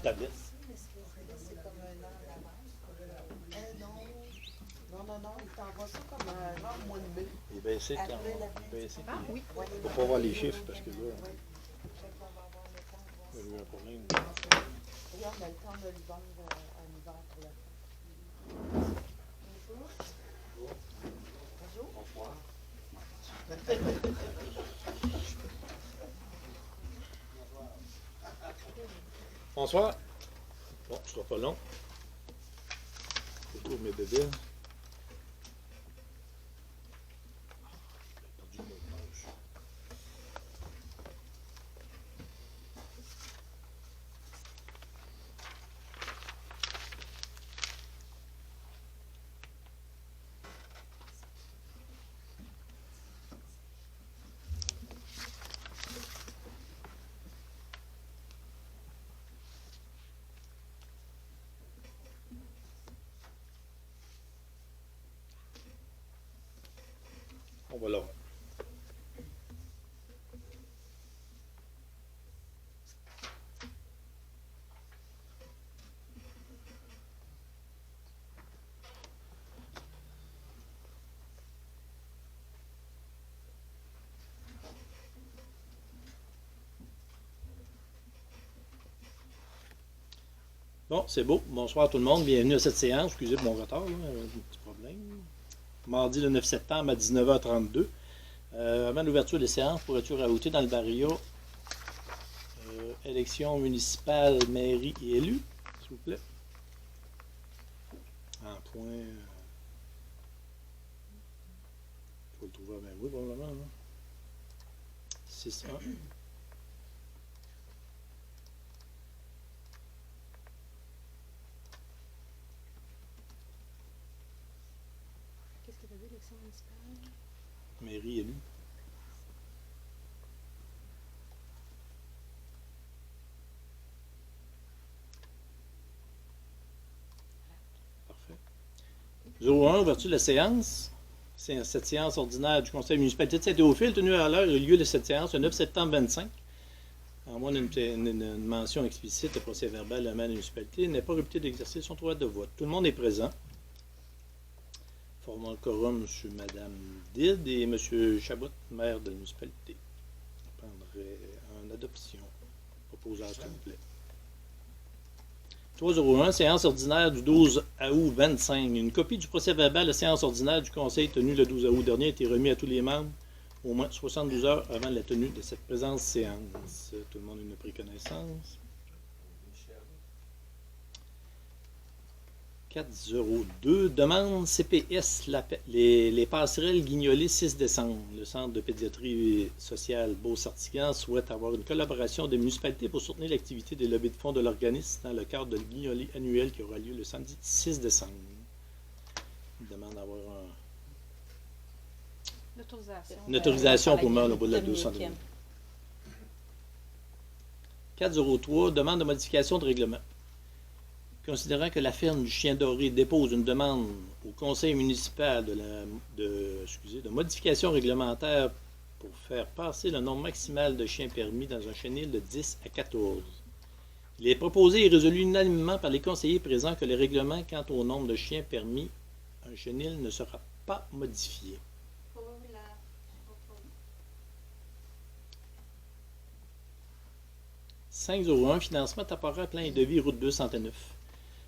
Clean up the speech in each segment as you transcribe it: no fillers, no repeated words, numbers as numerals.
tablette. C'est comme un an à l'avance. Non, il t'envoie ça comme un an au mois de mai. Il est baissé quand Après la baissé. Ah oui. On ne peut pas voir les chiffres parce que là, Oui. Fait qu'on va avoir le temps de voir il y a eu un problème. ça. Et on a le temps de le vendre en hiver pour la fin. Bonjour. Bonjour. Bonsoir. Bon, ce sera pas long. Je trouve mes bébés. J'ai perdu le mot de passe. On va là. Bon, c'est beau. Bonsoir tout le monde. Bienvenue à cette séance. Excusez pour mon retard, là, un petit problème. Mardi le 9 septembre à 19h32. Avant l'ouverture des séances, pourrais-tu rajouter dans le barrière élection municipale, mairie et élus, s'il vous plaît? En point. Il faut le trouver. Ben oui, probablement. 6-1. Qu'est-ce que tu as vu, l'élection municipale? Mairie élue. Parfait. 01, ouverture de la séance. C'est cette séance ordinaire du Conseil municipal de Saint-Théophile, tenue à l'heure, a lieu de cette séance le 9 septembre 25. En moins d'une mention explicite, le procès verbal de la maire de la municipalité n'est pas réputé d'exercer son droit de vote. Tout le monde est présent. Formant le quorum, M. Mme Did et M. Chabot, maire de la municipalité. Je prendrai en adoption. Proposeur, s'il vous plaît. 301, séance ordinaire du 12 août 25. Une copie du procès verbal de séance ordinaire du Conseil tenu le 12 août dernier a été remis à tous les membres au moins 72 heures avant la tenue de cette présente séance. Tout le monde en a pris connaissance. 402, demande CPS, les passerelles Guignolées 6 décembre. Le Centre de pédiatrie sociale Beau-Sartigan souhaite avoir une collaboration des municipalités pour soutenir l'activité des levées de fonds de l'organisme dans le cadre de Guignolée annuel qui aura lieu le samedi 6 décembre. Il demande d'avoir une autorisation pour mettre au bout de la 200 000. 403, demande de modification de règlement. Considérant que la ferme du Chien Doré dépose une demande au conseil municipal de modification réglementaire pour faire passer le nombre maximal de chiens permis dans un chenil de 10 à 14. Il est proposé et résolu unanimement par les conseillers présents que le règlement quant au nombre de chiens permis un chenil ne sera pas modifié. 501, financement temporaire plein et devis route 209.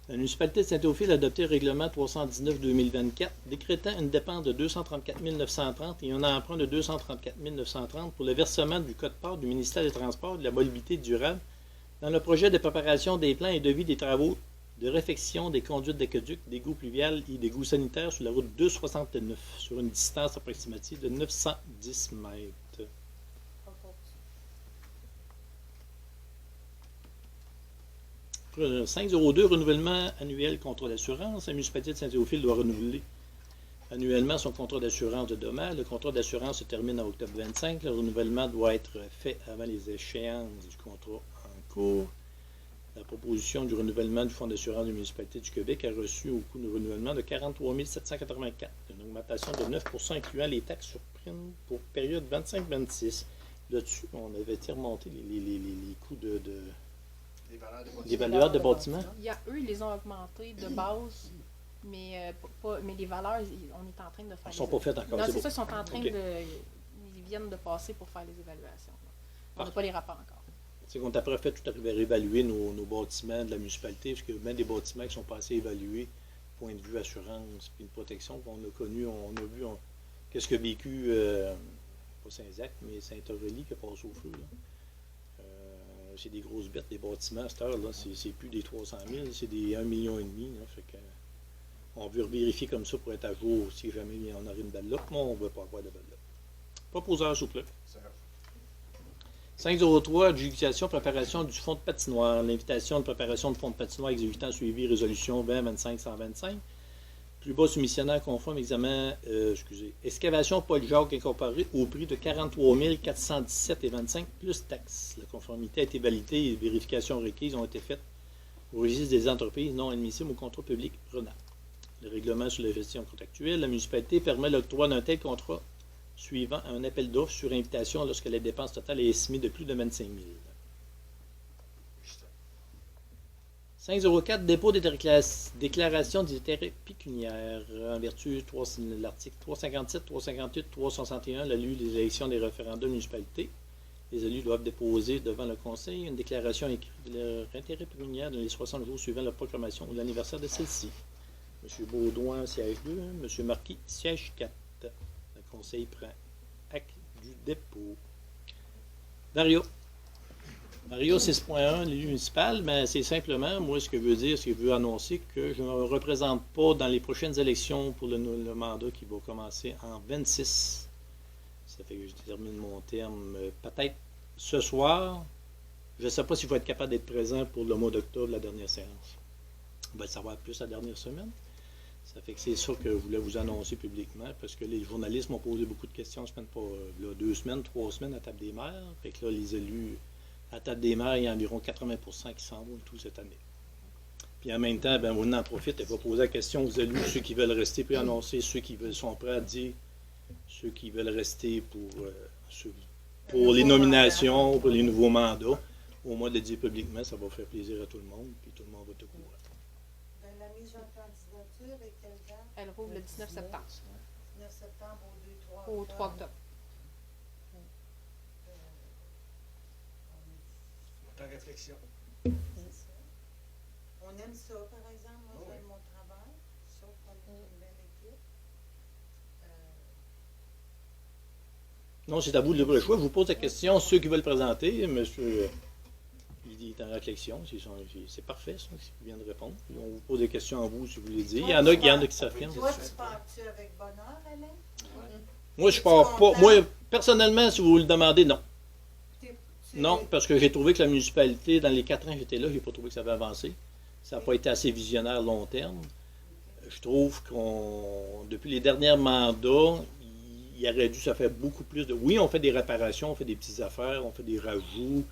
La municipalité de Saint-Théophile a adopté le règlement 319-2024, décrétant une dépense de 234 930 et un emprunt de 234 930 pour le versement du code-part du ministère des Transports et de la mobilité durable dans le projet de préparation des plans et devis des travaux de réfection des conduites d'aqueduc, d'égouts pluviales et d'égouts sanitaires sur la route 269, sur une distance approximative de 910 mètres. 502, renouvellement annuel contrat d'assurance. La municipalité de Saint-Théophile doit renouveler annuellement son contrat d'assurance de dommages. Le contrat d'assurance se termine en octobre 25. Le renouvellement doit être fait avant les échéances du contrat en cours. La proposition du renouvellement du fonds d'assurance de la municipalité du Québec a reçu au coût de renouvellement de 43 784, une augmentation de 9 % incluant les taxes sur prime pour période 25-26. Là-dessus, on avait remonté les coûts Les valeurs de Les bâtiment. valeurs de bâtiments? Eux, ils les ont augmentés de base, mais les valeurs, on est en train de faire. Ils ne sont pas faites encore. Non, c'est beau. ça, ils sont en train OK. Ils viennent de passer pour faire les évaluations. On n'a Parfait. pas les rapports encore. C'est qu'on t'a après fait tout à fait réévaluer nos bâtiments de la municipalité, parce qu'il y a même des bâtiments qui sont pas assez évalués, point de vue assurance puis de protection, qu'on a connu, on a vu qu'est-ce que vécu, pas Saint-Jacques, mais Saint-Aurélie qui a passé au feu. Là. C'est des grosses bêtes, des bâtiments à cette heure-là, c'est plus des 300 000, c'est des 1,5 million. Là, fait que, on veut vérifier comme ça pour être à jour si jamais on aurait une belle là. Non, on ne veut pas avoir de belle là. Proposeur, s'il vous plaît. 503, adjudication, préparation du fonds de patinoire. L'invitation de préparation de fonds de patinoire exécutant suivi résolution 20-25-125. Plus bas soumissionnaire conforme examen, excavation Paul Jacques incorporé au prix de 43 417,25 plus taxes. La conformité a été validée et les vérifications requises ont été faites au registre des entreprises non admissibles au contrat public RENA. Le règlement sur la gestion contractuelle, la municipalité permet l'octroi d'un tel contrat suivant un appel d'offres sur invitation lorsque la dépense totale est estimée de plus de 25 000. 504, dépôt des déclarations d'intérêt pécuniaire en vertu de l'article 357, 358, 361, la loi des élections des référendums municipalités. Les élus doivent déposer devant le conseil une déclaration écrite de leur intérêt pécuniaire dans les 60 jours suivant la proclamation ou l'anniversaire de celle-ci. M. Baudouin, siège 2. M. Marquis, siège 4. Le conseil prend acte du dépôt. Dario. Dario 6.1, l'élu municipal, ben, c'est simplement, moi, ce que veut dire, ce que veut annoncer, que je ne me représente pas dans les prochaines élections pour le mandat qui va commencer en 26. Ça fait que je termine mon terme peut-être ce soir. Je ne sais pas s'il faut être capable d'être présent pour le mois d'octobre, la dernière séance. On va le savoir plus la dernière semaine. Ça fait que c'est ça que je voulais vous annoncer publiquement, parce que les journalistes m'ont posé beaucoup de questions, là, 2 semaines, 3 semaines à table des maires. Fait que là, les élus à table des maires, il y a environ 80% qui s'en vont tout cette année. Puis en même temps, ben, on en profite et va poser la question aux élus, ceux qui veulent rester, puis annoncer ceux qui sont prêts à dire, ceux qui veulent rester pour les nominations, pour les nouveaux mandats. Au moins de le dire publiquement, ça va faire plaisir à tout le monde, puis tout le monde va te couvrir. La mise en candidature est quelle date? Elle rouvre le 19 septembre. 19 septembre Au 3 octobre. En réflexion. C'est ça. On aime ça, par exemple. Moi, j'aime mon travail. Sauf qu'on est une belle équipe. Non, c'est à vous de libre le choix. Je vous pose la question, ceux qui veulent présenter, monsieur, il est en réflexion, c'est parfait, ça, s'il vient de répondre. On vous pose des questions à vous, si vous voulez dire. Il y en a qui s'affirment. Toi, tu pars-tu avec bonheur, Alain? Moi, je pars pas. Moi, personnellement, si vous le demandez, non. Non, parce que j'ai trouvé que la municipalité, dans les 4 ans que j'étais là, j'ai pas trouvé que ça avait avancé. Ça n'a pas été assez visionnaire long terme. Je trouve depuis les derniers mandats, il aurait dû se faire beaucoup plus de... Oui, on fait des réparations, on fait des petites affaires, on fait des rajouts.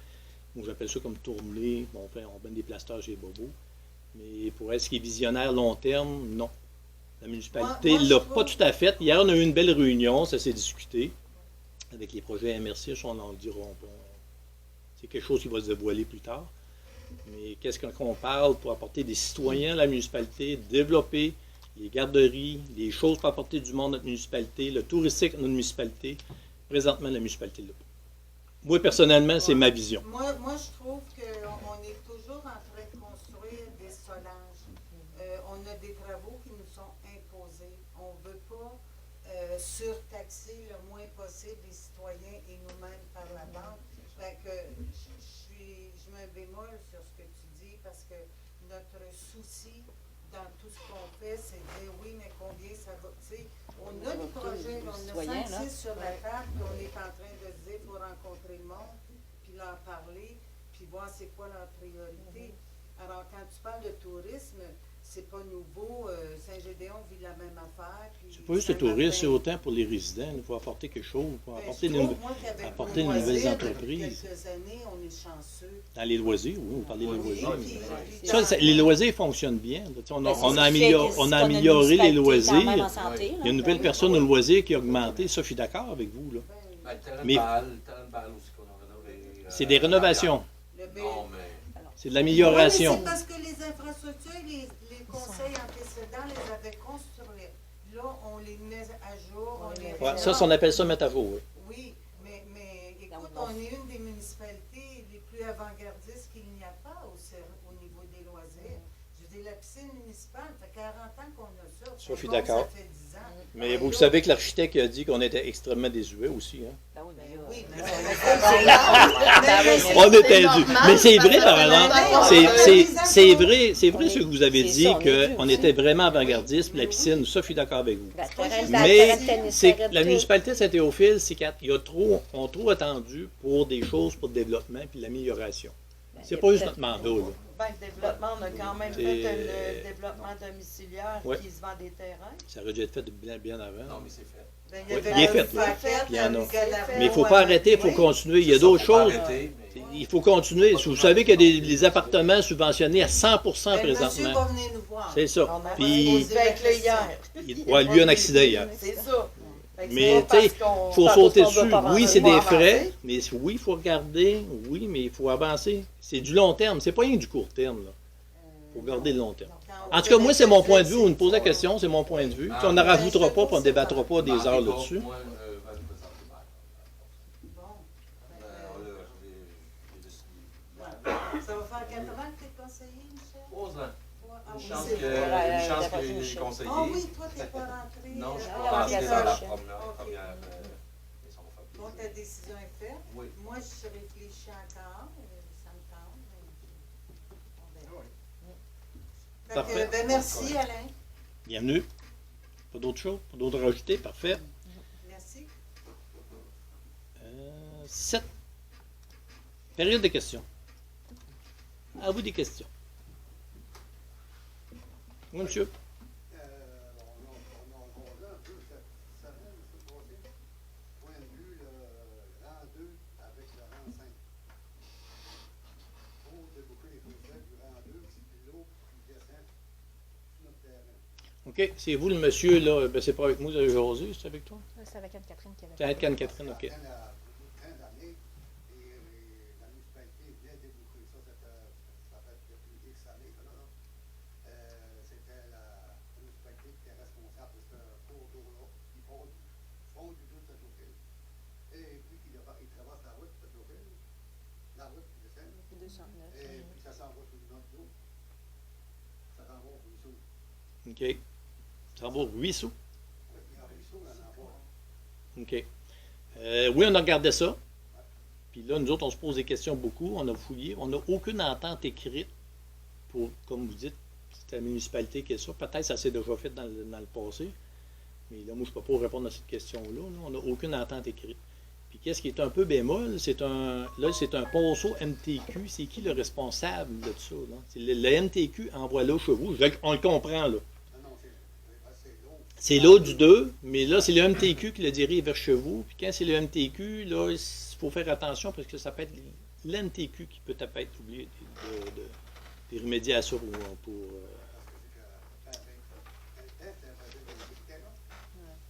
Moi, j'appelle ça comme tourner. Bon, on met des plasteurs chez Bobo. Mais pour être ce qui est visionnaire long terme, non. La municipalité ne l'a pas tout à fait. Hier, on a eu une belle réunion, ça s'est discuté. Avec les projets MRC, on en dira. C'est quelque chose qui va se dévoiler plus tard. Mais qu'est-ce qu'on parle pour apporter des citoyens à la municipalité, développer les garderies, les choses pour apporter du monde à notre municipalité, le touristique à notre municipalité. Présentement, la municipalité l'a pas. Moi, personnellement, c'est ma vision. Moi, je trouve qu'on est toujours en train de construire des solanges. On a des travaux qui nous sont imposés. On ne veut pas surtaxer le moins possible les citoyens et nous-mêmes par la banque. Fait que je mets un bémol sur ce que tu dis parce que notre souci dans tout ce qu'on fait, c'est de dire oui, mais combien ça va. Tu sais, on a des projets, on a 5-6 sur la table, puis on est en train de se dire il faut rencontrer le monde, puis leur parler, puis voir c'est quoi leur priorité. Alors, quand tu parles de tourisme, c'est pas nouveau. Saint-Gédéon vit la même affaire. C'est pas juste le tourisme, c'est autant pour les résidents. Il faut apporter quelque chose, il faut apporter de nouvelles entreprises. Quelques années, on est chanceux. Dans les loisirs, oui, on parlait des loisirs. Puis Les loisirs fonctionnent bien. On a amélioré les loisirs. Il y a une nouvelle personne aux loisirs qui a augmenté. Ça, je suis d'accord avec vous. Là. Le terrain de balle aussi qu'on a rénové. C'est des rénovations. Le B, Non, mais C'est de l'amélioration. Oui, mais c'est parce que les infrastructures, les conseils antécédents les avaient construites. Là, on les met à jour. On les Ouais, ça, on appelle ça mettre à jour. Oui. Oui, mais écoute, on est une des municipalités les plus avant-gardistes qu'il n'y a pas au niveau des loisirs. Je veux dire, la piscine municipale, ça fait 40 ans qu'on a ça. Ça, je suis Fait d'accord. Ça fait 10 ans. Mais Et vous là- savez que l'architecte a dit qu'on était extrêmement désuet aussi. Hein? Ben oui, mais là, Oui, mais On était dû. Mais c'est vrai, par normal. exemple. C'est vrai ce que vous avez C'est dit, ça, on est dû qu'on aussi. était vraiment avant-gardiste, puis la piscine, ça, je suis d'accord avec vous. la Mais terrain de tennis, c'est arrête la tout. municipalité de Saint-Théophile, c'est qu'ils ont trop attendu pour des choses pour le développement puis l'amélioration. C'est pas juste notre mandat, là. Ben, le développement, on a quand même C'est- fait le développement domiciliaire Ouais. qui se vend des terrains. Ça aurait dû être fait bien avant. Non, mais c'est fait. Ben, Oui, avait il est la fait, faquette, il y en a. la Mais il ne faut pas arrêter, il faut continuer. Il y a d'autres Faut pas choses. arrêter, mais- Il faut continuer. Vous savez qu'il y a des appartements subventionnés à 100% Ben, monsieur présentement. va venir nous voir. C'est ça. On a Puis, posé avec le hier. ouais, lui, un accident hier. C'est ça. Fait que Mais, c'est pas tu sais, parce qu'on- faut Pas sauter parce qu'on veut dessus. pas Oui, c'est avancer. des Faut frais, avancer. mais oui, il faut regarder. Oui, mais il faut avancer. C'est du long terme. C'est pas rien du court terme. Il faut garder le long terme. En tout cas, moi, c'est mon point de vue. On nous pose la question, c'est mon point de vue. Puis on n'en rajoutera pas, puis on ne débattra pas des heures là-dessus. Moi, je vais me présenter maire. Bon. J'ai décidé. Ça va faire 4 ans que tu es conseiller, Michel? 3 ans. Ah Une oui, chance c'est que vrai. une chance d'avoir que une j'ai chance. conseillé. Ah oui, toi, tu n'es pas rentré. Non, je suis Ah, pas rentré la dans la prochaine. première maison Bon, ta familiale. décision est faite. Oui. Moi, je réfléchis encore. Ça me tente. Mais on verra. Fait que, Parfait. ben, merci, Alain. Bienvenue. Pas d'autres choses? Pas d'autres à rajouter? Parfait. Merci. 7. Période de questions. À vous des questions. Oui, monsieur. On a un peu cette semaine, ce troisième point de vue, le rang 2 avec le rang 5. Pour déboucher les projets du rang 2, c'est plus l'eau qui descend sur notre terrain. OK. C'est vous le monsieur, là. Ben, c'est pas avec moi, vous avez jasé, c'est avec toi? C'est avec Anne-Catherine qui avait C'est avec Anne-Catherine, OK. Ça traîne à fin d'année et la municipalité vient déboucher ça. Ça fait depuis X années. C'était la municipalité qui était responsable de ce cours d'eau-là, qui fond du tout de cette eau-fil. Et puis, il traverse la route de cette eau-fil, la route qui descend, 209. et puis ça s'en va sur notre eau. Ça s'en va au ruisseau. OK. Ça va au ruisseau. Oui, il y a un ruisseau dans l'endroit. OK. Oui, on a regardé ça. Puis là, nous autres, on se pose des questions beaucoup. On a fouillé. On n'a aucune entente écrite pour, comme vous dites, c'est la municipalité qui est ça. Peut-être que ça s'est déjà fait dans le passé. Mais là, moi, je ne peux pas répondre à cette question-là. Là. On n'a aucune entente écrite. Puis qu'est-ce qui est un peu bémol, c'est un ponceau MTQ. C'est qui le responsable de ça? Là? C'est le MTQ envoie là chez vous. On le comprend, là. Non, c'est l'eau. C'est l'eau du 2, mais là, c'est le MTQ qui le dirige vers chez vous. Puis quand c'est le MTQ, là, il faut faire attention parce que ça peut être l'MTQ qui peut être oublié de remédier à ça pour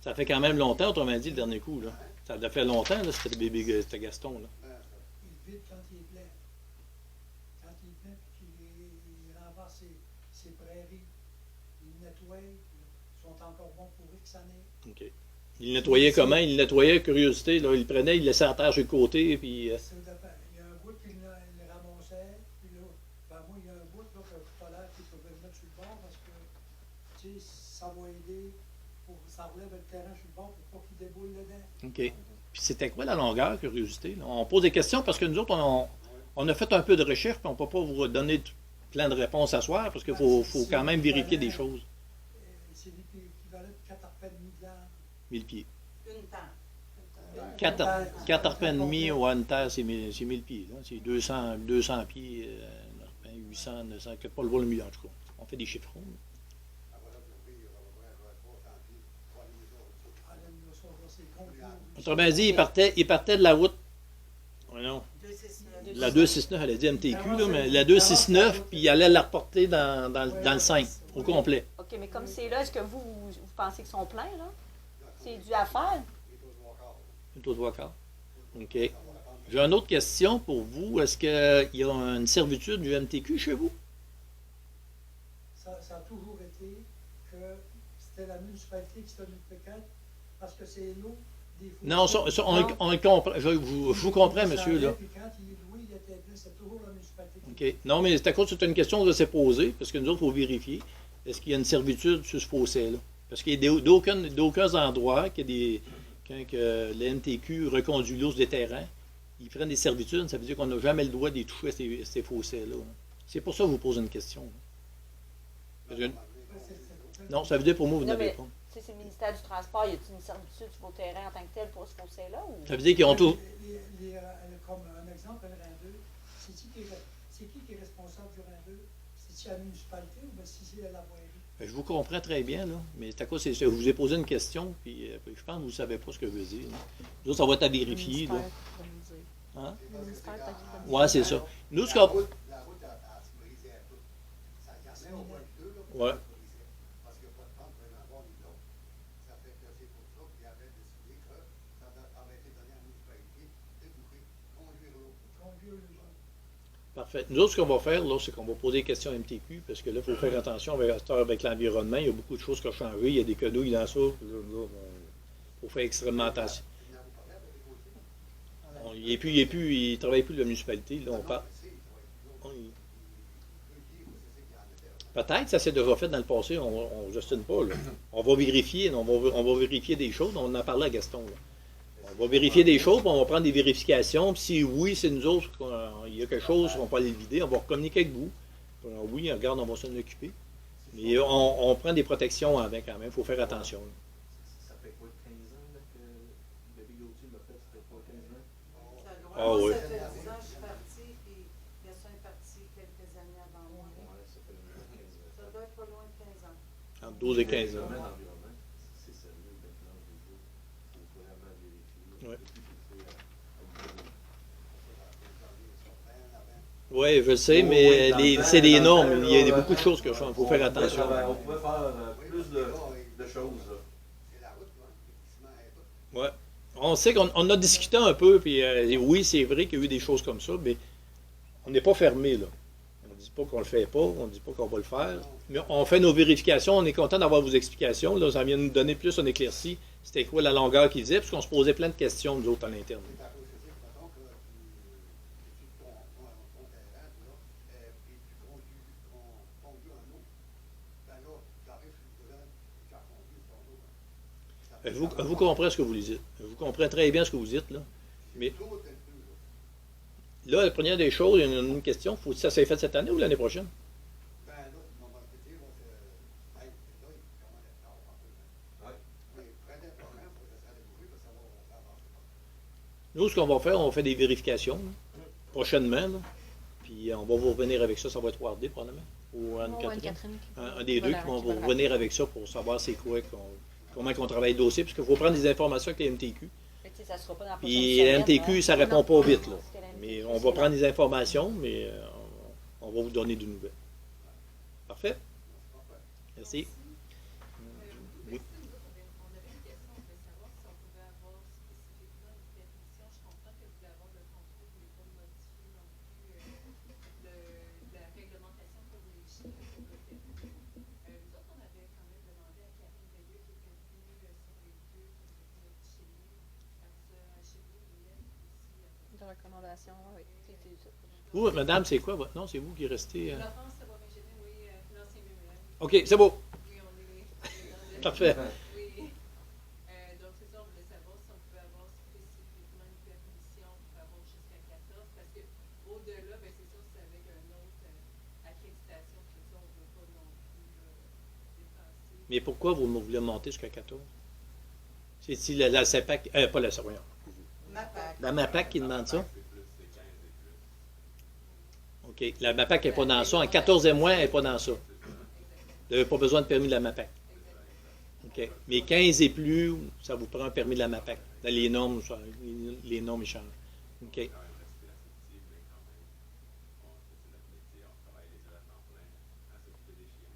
ça fait quand même longtemps, autrement dit, le dernier coup. Là. Ça a fait longtemps, là, c'était Gaston. Là. Il vide quand il est plein. Quand il est plein, puis qu'il renverse ses prairies, il nettoie, ils sont encore bons pour X années. OK. Il nettoyait comment? Il nettoyait, curiosité. Là. Il le prenait, il le laissait à terre sur le côté. Puis, Ça dépend. Il y a un bout qu'il le ramassait, puis là, ben moi, il y a un bout là, que tout à l'heure qu'il pouvait le mettre sur le bord parce que, tu sais, ça va aider, ça relève le terrain sur le bord pour pas qu'il déboule dedans. OK. Puis c'était quoi la longueur, curiosité? Là? On pose des questions parce que nous autres, on a fait un peu de recherche, puis on ne peut pas vous donner plein de réponses à soir parce qu'il faut quand même vérifier des choses. C'est l'équivalent de 4 arpents et demi de l'âme. 1000 pieds. Une temps. 4 arpents et demi ou une terre, c'est 1000 pieds. Là. C'est 200 pieds, 800, 900, pas le milieu en tout cas. On fait des chiffrons. Autrement dit, il partait de la route. Voyons. 269. La 269, elle a dit MTQ, là, mais la 269, puis il allait la reporter dans le 5, au complet. OK, mais comme c'est là, est-ce que vous pensez qu'ils sont pleins, là? C'est dû à faire? C'est aux 3 quarts. OK. J'ai une autre question pour vous. Est-ce qu'il y a une servitude du MTQ chez vous? Ça a toujours été que c'était la municipalité qui s'est occupée parce que c'est l'eau des fossés. Non, on le comprend. Je vous comprends, monsieur, là. Puis quand il est loué, il était plein, c'est toujours la municipalité qui OK. Non, mais c'est à cause c'est une question de s'est posée, parce que nous autres, il faut vérifier. Est-ce qu'il y a une servitude sur ce fossé-là? Parce qu'il y a d'aucuns endroits quand que le MTQ reconduit l'eau sur des terrains, ils prennent des servitudes, ça veut dire qu'on n'a jamais le droit d'y toucher à ces fossés-là. C'est pour ça que je vous pose une question. Parce que- non, ça veut dire pour moi, vous Non, n'avez mais- pas. Tu sais, c'est le ministère du Transport, y a-t-il une servitude sur vos terrains en tant que tel pour ce fossé-là? Ou... Ça veut dire qu'ils ont tout. Comme un exemple, un RAN 2, c'est qui est responsable du RAN 2? C'est-tu la municipalité ou bien si c'est la voirie? Je vous comprends très bien, là, mais c'est à cause, je vous ai posé une question, puis je pense que vous ne savez pas ce que je veux dire. Là. Nous, ça va être à vérifier. Là. Hein? Le ministère, peut-être qu'il va nous Ouais, dire. c'est ça. Nous, ce La qu'on. route, elle se brisait un peu. Ça y en a au moins deux, là, qui Ouais. se brisaient. Parce qu'il n'y a pas de temps pour en avoir ni l'autre. Ça fait que c'est pour ça qu'il avait décidé que ça avait été donné à la municipalité de boucher, conduire l'eau. Conduire le gens. Parfait. Nous autres, ce qu'on va faire, là, c'est qu'on va poser des questions à MTQ, parce que là, il faut faire attention avec l'environnement. Il y a beaucoup de choses qui ont changé. Il y a des quenouilles dans ça. Il faut faire extrêmement attention. Il ne travaille plus de la municipalité. Là, on parle. Peut-être, ça s'est déjà fait dans le passé, on ne gestine pas. Là. On va vérifier, on va vérifier des choses, on en a parlé à Gaston. Là. On va vérifier des choses, puis on va prendre des vérifications. Puis si oui, c'est nous autres, il y a quelque chose, on peut aller le vider, on va communiquer avec vous. Oui, regarde, on va s'en occuper. Mais on prend des protections avec quand même, il faut faire attention. Là. Ça fait quoi, 15 ans là, que Bébé Gauthier l'a fait? Ça fait quoi, 15 ans? Ah oui. Ça fait 10 ans que je suis partie, puis Gaston est parti quelques années avant moi. Ouais, ça fait 15 ans. Ça doit être pas loin de 15 ans. Entre 12 et 15 ans. Le domaine d'environnement, c'est sérieux maintenant, je veux dire. Il faut vraiment vérifier. Ouais. Puis, tu sais, Oui, je sais, mais c'est des normes. Il y a beaucoup de choses que il faut faire attention. On pouvait faire plus de choses. Là. C'est la route, là. Le ciment est tout. Ouais. On sait qu'on a discuté un peu, puis oui, c'est vrai qu'il y a eu des choses comme ça, mais on n'est pas fermé, là. On ne dit pas qu'on le fait pas, on ne dit pas qu'on va le faire. Mais on fait nos vérifications, on est content d'avoir vos explications. Là, ça vient nous donner plus un éclairci. C'était quoi la longueur qu'il disait, parce qu'on se posait plein de questions, nous autres, à l'interne. C'est à cause de ça, mettons que tu ton terrain, là, puis tu conduis en eau. Ben là, tu arrives sur le terrain, tu as conduit ton eau. Ça fait Je vous comprends ce que vous dites. Je vous comprends très bien ce que vous dites, là. Mais tout est plus, là. là, la première des choses, il y a une question. Ça s'est fait cette année ou l'année prochaine? Ben là, on va te dire, là, que, hey, là, il commence à être tard, un peu. Ouais. Mais prenez pas rien pour que ça aille bouger, parce que ça va avancer. Nous, ce qu'on va faire, on fait des vérifications, là, prochainement, là. Puis on va vous revenir avec ça. Ça va être Wardé, probablement. Ou Anne-Catherine. Anne-Catherine. Un des deux qui vont vous revenir avec ça pour savoir c'est quoi, comment on travaille le dossier, parce qu'il faut prendre des informations avec les MTQ. Fait que, tu sais, ça sera pas dans la prochaine Puis la semaine, MTQ, là. ça répond pas vite, là. Parce que la MTQ, Mais on c'est va long. prendre des informations, mais on va vous donner des nouvelles. Parfait? Merci. Oui. On avait une question, on voulait savoir si on pouvait avoir spécifiquement une permission. Je comprends que vous voulez avoir le contrôle, vous ne voulez pas modifier non plus la réglementation que vous voulez chier pour le permis. Nous autres, on avait quand même demandé à Karine Veilleux qui était venue sur les lieux, qui était venue chez nous, chez vous, Liliane, aussi. De recommandation, oui. Vous, madame, c'est quoi votre nom? C'est vous qui restez. Laurence Savoie-Mégéné, oui, l'ancien MEM. OK, c'est beau. Oui, on est dans le... Parfait. Oui. Donc, c'est ça, on voulait savoir si on pouvait avoir spécifiquement une permission pour avoir jusqu'à 14, parce qu'au-delà, ben, c'est sûr, c'est avec une autre accréditation, tout ça, on ne veut pas non plus dépasser. Mais pourquoi vous voulez monter jusqu'à 14? C'est-il la CEPAC, pas la voyons. MAPAC. La MAPAC qui demande ça? C'est plus, c'est 15 et plus. OK. La MAPAC n'est pas dans ça. En 14 et moins, elle n'est pas dans ça. Vous n'avez pas besoin de permis de la MAPAC. OK. Mais 15 et plus, ça vous prend un permis de la MAPAC. Dans les normes, les normes échangent. OK. Quand même rester assez petit, mais quand même, c'est notre métier, on travaille les heures à temps plein à s'occuper des chiens.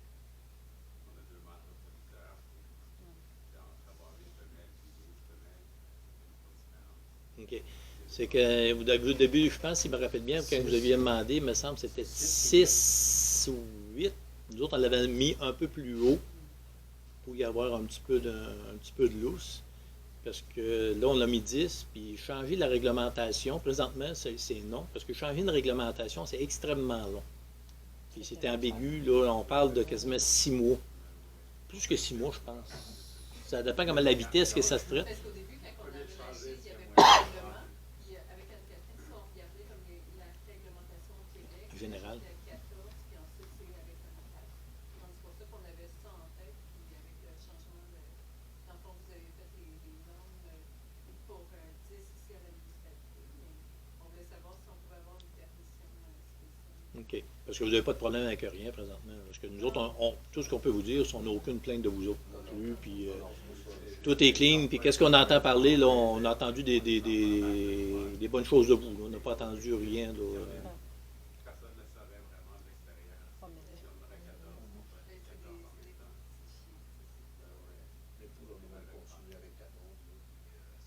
On a 2 mâles reproducteurs, puis on travaille une femelle, puis 12 femelles, c'est pas différent. OK. C'est que au début, je pense, s'il me rappelle bien, quand vous aviez demandé, il me semble que c'était 6 ou 8. Nous autres, on l'avait mis un peu plus haut pour y avoir un petit peu de lousse. Parce que là, on l'a mis 10, puis changer la réglementation, présentement, c'est non. Parce que changer une réglementation, c'est extrêmement long. Puis c'est ambigu, là, on parle de quasiment 6 mois. Plus que 6 mois, je pense. Ça dépend comment la vitesse que ça se traite. Parce qu'au début, quand on a lâché, il n'y avait pas de règlement. Puis avec Anne-Catherine, si on regardait comme la réglementation au Québec, Général. c'était 14, puis ensuite c'est avec un impact. Donc c'est pour ça qu'on avait ça en tête, puis avec le changement de. Dans le fond, vous avez fait les normes pour 10 ici à la municipalité, mais on voulait savoir si on pouvait avoir une permission spéciale. OK. Parce que vous n'avez pas de problème avec rien présentement. Parce que nous autres, tout ce qu'on peut vous dire, c'est qu'on n'a aucune plainte de vous autres non plus. Puis tout est clean. Puis qu'est-ce qu'on entend parler, là, on a entendu des bonnes choses de vous. Là. On n'a pas entendu rien. Là. Personne ne savait vraiment de l'extérieur. Pas mais- Si on aurait 14, on pourrait être 14 en même temps. Mais pour le moment, continuer avec 14,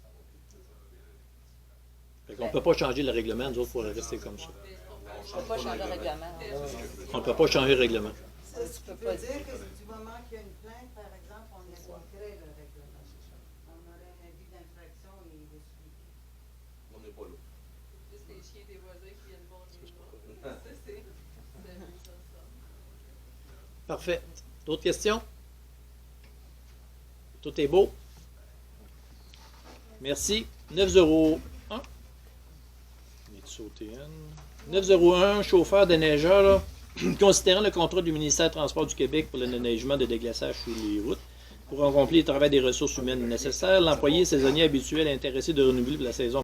ça va bien. Fait qu'on ne peut pas changer le règlement. Nous autres, il faut rester comme ça. On ne peut pas changer le règlement. On ne peut pas changer le règlement. Ce qui veut dire que du moment qu'il y a une plainte, par exemple, on appliquerait le règlement. On aurait un avis d'infraction et de suivi. On n'est pas là. Juste les chiens des voisins qui viennent voir les morts. Ça, c'est ça. Parfait. D'autres questions? Tout est beau? Merci. 901. On est sauté une. 901, chauffeur déneigeur, là. Considérant le contrat du ministère des Transports du Québec pour le déneigement de déglaçage sur les routes, pour accomplir le travail des ressources humaines nécessaires, l'employé saisonnier habituel intéressé de renouveler pour la saison